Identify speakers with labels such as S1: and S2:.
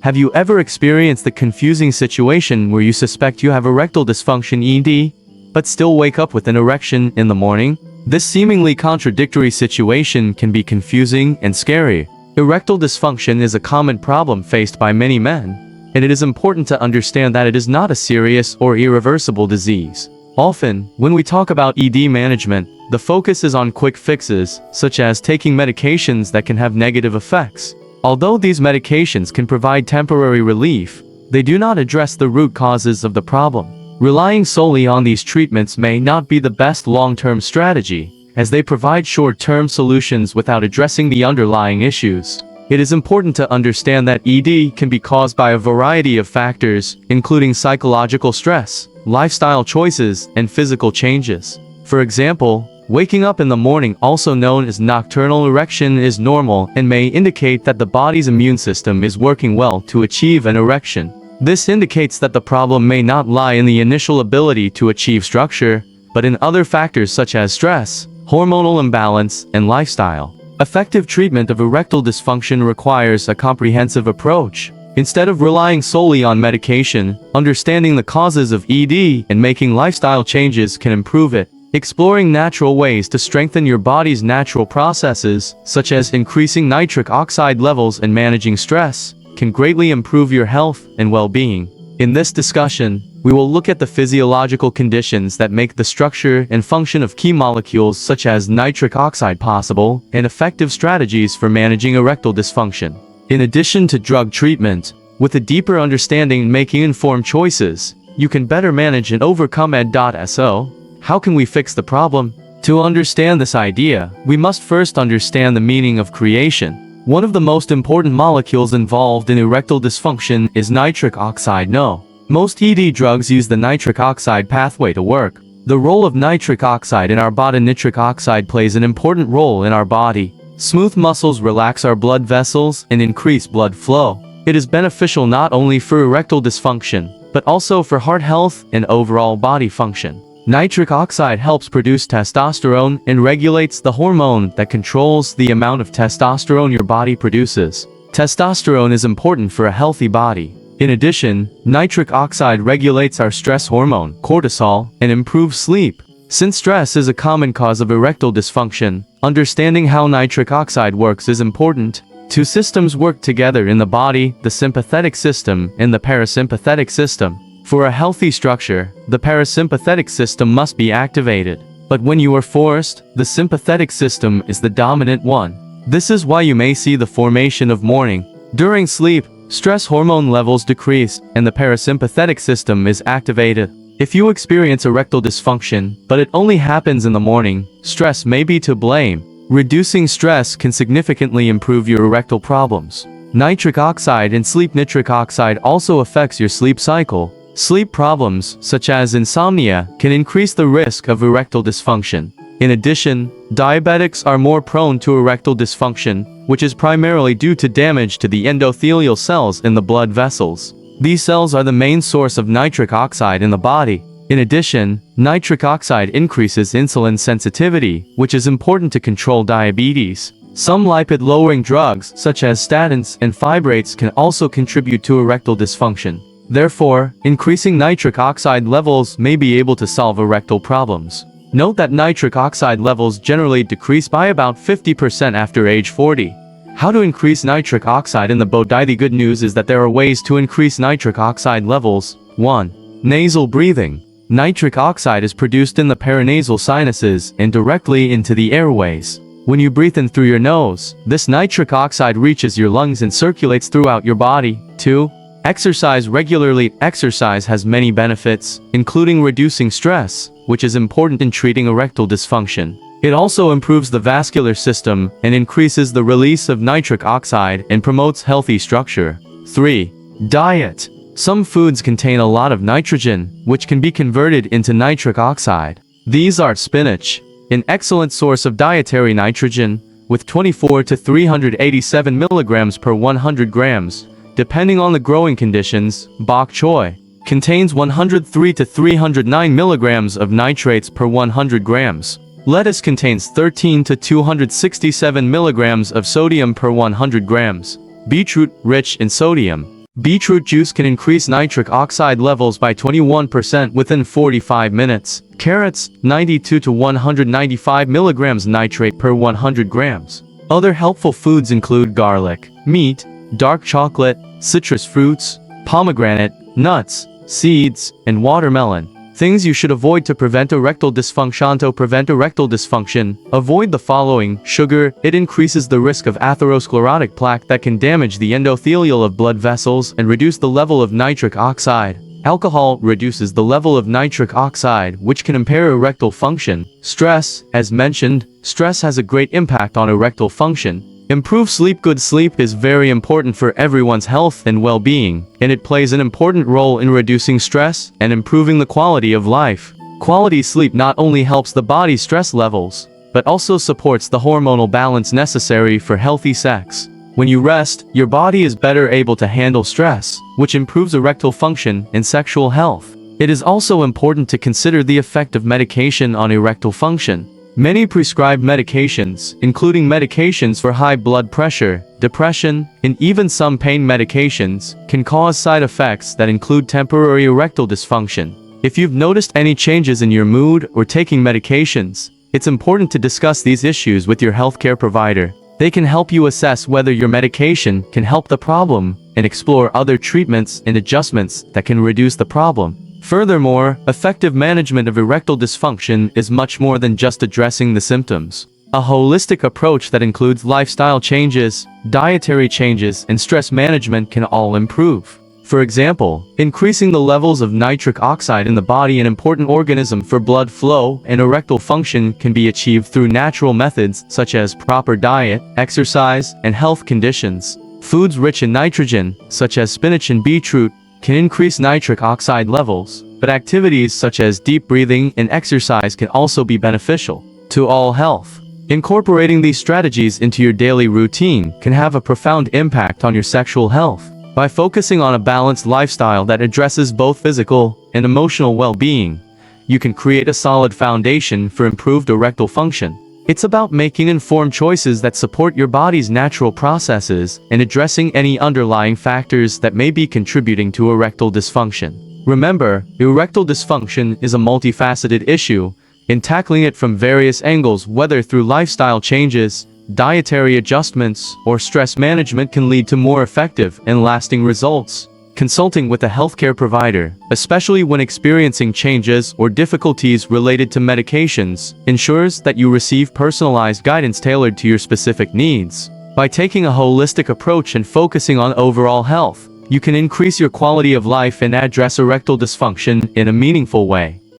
S1: Have you ever experienced the confusing situation where you suspect you have erectile dysfunction (ED), but still wake up with an erection in the morning? This seemingly contradictory situation can be confusing and scary. Erectile dysfunction is a common problem faced by many men, and it is important to understand that it is not a serious or irreversible disease. Often, when we talk about ED management, the focus is on quick fixes, such as taking medications that can have negative effects. Although these medications can provide temporary relief, they do not address the root causes of the problem. Relying solely on these treatments may not be the best long-term strategy, as they provide short-term solutions without addressing the underlying issues. It is important to understand that ED can be caused by a variety of factors, including psychological stress, lifestyle choices, and physical changes. For example, waking up in the morning, also known as nocturnal erection, is normal and may indicate that the body's immune system is working well to achieve an erection. This indicates that the problem may not lie in the initial ability to achieve structure, but in other factors such as stress, hormonal imbalance, and lifestyle. Effective treatment of erectile dysfunction requires a comprehensive approach. Instead of relying solely on medication, understanding the causes of ED and making lifestyle changes can improve it. Exploring natural ways to strengthen your body's natural processes, such as increasing nitric oxide levels and managing stress, can greatly improve your health and well-being. In this discussion, we will look at the physiological conditions that make the structure and function of key molecules such as nitric oxide possible, and effective strategies for managing erectile dysfunction. In addition to drug treatment, with a deeper understanding and making informed choices, you can better manage and overcome ED.SO. How can we fix the problem? To understand this idea, we must first understand the meaning of creation. One of the most important molecules involved in erectile dysfunction is nitric oxide (NO). Most ED drugs use the nitric oxide pathway to work. The role of nitric oxide in our body. Nitric oxide plays an important role in our body. Smooth muscles relax our blood vessels and increase blood flow. It is beneficial not only for erectile dysfunction, but also for heart health and overall body function. Nitric oxide helps produce testosterone and regulates the hormone that controls the amount of testosterone your body produces. Testosterone is important for a healthy body. In addition, nitric oxide regulates our stress hormone, cortisol, and improves sleep. Since stress is a common cause of erectile dysfunction, understanding how nitric oxide works is important. Two systems work together in the body: the sympathetic system and the parasympathetic system. For a healthy structure, the parasympathetic system must be activated. But when you are forced, the sympathetic system is the dominant one. This is why you may see the formation of mourning. During sleep, stress hormone levels decrease, and the parasympathetic system is activated. If you experience erectile dysfunction, but it only happens in the morning, stress may be to blame. Reducing stress can significantly improve your erectile problems. Nitric oxide and sleep. Nitric oxide also affects your sleep cycle. Sleep problems, such as insomnia, can increase the risk of erectile dysfunction. In addition, diabetics are more prone to erectile dysfunction, which is primarily due to damage to the endothelial cells in the blood vessels. These cells are the main source of nitric oxide in the body. In addition, nitric oxide increases insulin sensitivity, which is important to control diabetes. Some lipid-lowering drugs, such as statins and fibrates, can also contribute to erectile dysfunction. Therefore, increasing nitric oxide levels may be able to solve erectile problems. Note that nitric oxide levels generally decrease by about 50% after age 40. How to increase nitric oxide in the body? The good news is that there are ways to increase nitric oxide levels. 1. Nasal breathing. Nitric oxide is produced in the paranasal sinuses and directly into the airways. When you breathe in through your nose, this nitric oxide reaches your lungs and circulates throughout your body. 2. Exercise regularly. Exercise has many benefits, including reducing stress, which is important in treating erectile dysfunction. It also improves the vascular system and increases the release of nitric oxide and promotes healthy structure. 3. Diet. Some foods contain a lot of nitrogen, which can be converted into nitric oxide. These are spinach, an excellent source of dietary nitrogen, with 24 to 387 milligrams per 100 grams. Depending on the growing conditions, bok choy contains 103 to 309 milligrams of nitrates per 100 grams. Lettuce contains 13 to 267 milligrams of sodium per 100 grams. Beetroot, rich in sodium, Beetroot juice can increase nitric oxide levels by 21% within 45 minutes. Carrots, 92 to 195 milligrams nitrate per 100 grams. Other helpful foods include garlic, meat, dark chocolate, citrus fruits, pomegranate, nuts, seeds, and watermelon. Things you should avoid to prevent erectile dysfunction. To prevent erectile dysfunction, avoid the following. Sugar, it increases the risk of atherosclerotic plaque that can damage the endothelial of blood vessels and reduce the level of nitric oxide. Alcohol reduces the level of nitric oxide, which can impair erectile function. Stress, as mentioned, stress has a great impact on erectile function. Improve sleep. Good sleep is very important for everyone's health and well-being, and it plays an important role in reducing stress and improving the quality of life. Quality sleep not only helps the body's stress levels, but also supports the hormonal balance necessary for healthy sex. When you rest, your body is better able to handle stress, which improves erectile function and sexual health. It is also important to consider the effect of medication on erectile function. Many prescribed medications, including medications for high blood pressure, depression, and even some pain medications, can cause side effects that include temporary erectile dysfunction. If you've noticed any changes in your mood or taking medications, it's important to discuss these issues with your healthcare provider. They can help you assess whether your medication can help the problem and explore other treatments and adjustments that can reduce the problem. Furthermore, effective management of erectile dysfunction is much more than just addressing the symptoms. A holistic approach that includes lifestyle changes, dietary changes, and stress management can all improve. For example, increasing the levels of nitric oxide in the body, an important organism for blood flow and erectile function, can be achieved through natural methods such as proper diet, exercise, and health conditions. Foods rich in nitrogen, such as spinach and beetroot, can increase nitric oxide levels, but activities such as deep breathing and exercise can also be beneficial to all health. Incorporating these strategies into your daily routine can have a profound impact on your sexual health. By focusing on a balanced lifestyle that addresses both physical and emotional well-being, you can create a solid foundation for improved erectile function. It's about making informed choices that support your body's natural processes and addressing any underlying factors that may be contributing to erectile dysfunction. Remember, erectile dysfunction is a multifaceted issue, and tackling it from various angles, whether through lifestyle changes, dietary adjustments, or stress management, can lead to more effective and lasting results. Consulting with a healthcare provider, especially when experiencing changes or difficulties related to medications, ensures that you receive personalized guidance tailored to your specific needs. By taking a holistic approach and focusing on overall health, you can increase your quality of life and address erectile dysfunction in a meaningful way.